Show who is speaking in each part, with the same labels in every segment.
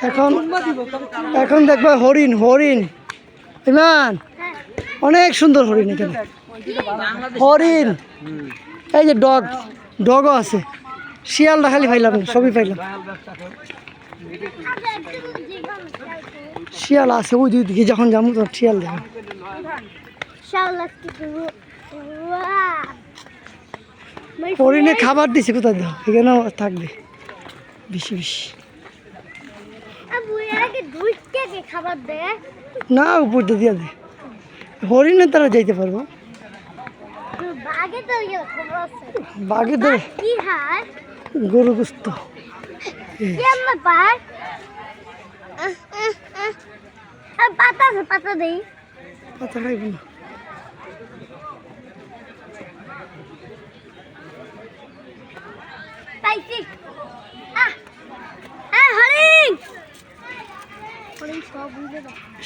Speaker 1: এখন এখন দেখবা হরিণ হরিণ ইমান অনেক সুন্দর হরিণ এখানে হরিণ এই যে ডগও আছে শিয়ালটা খালি পাইলাম না সবই পাইলাম শিয়াল আছে ওই দুই দিকে যখন যাবো তখন শিয়াল দেখো হরিণে খাবার দিছে কোথায় দাও এখানেও থাকবে বেশি বেশি না উপর দিয়ে দে হরিণে তারা যাইতে পারবো বাঘে তো গরু গুস্ত পাতা দেই পাতা খাইব না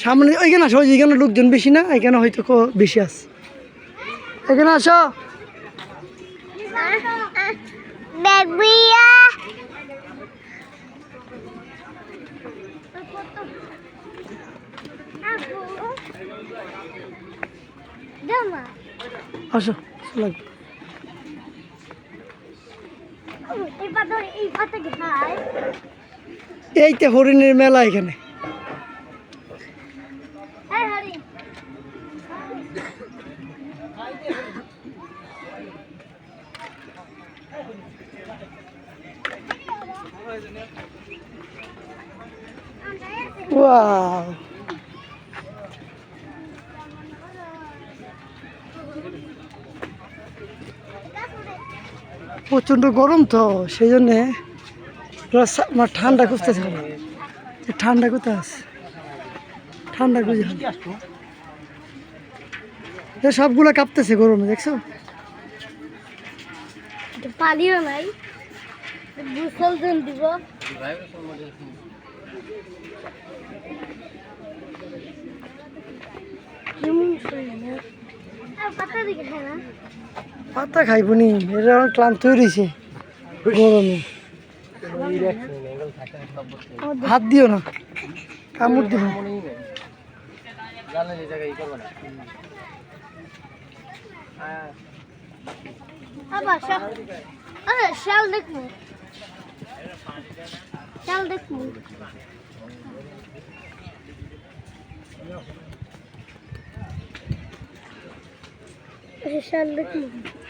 Speaker 1: সামনে ওইখানে আসো এখানে লোকজন বেশি না এখানে হয়তো বেশি আছে এখানে আসো আসো লাগবে এইটা হরিণের মেলা এখানে ওয়াও প্রচণ্ড গরম তো সেই জন্যে আমার ঠান্ডা খুঁজতেছে ঠান্ডা কোথায় আছে ঠান্ডা খুঁজে সবগুলো কাঁপতেছে গরমে দেখছো পানিও নাই বিসর্জন দিব পাতা খাইব নি এটা ক্লান্ত হয়ে রয়েছে গরমে হাত দিও না কামড় দিব শাল দেখবো শাল দেখবো শাল দেখবো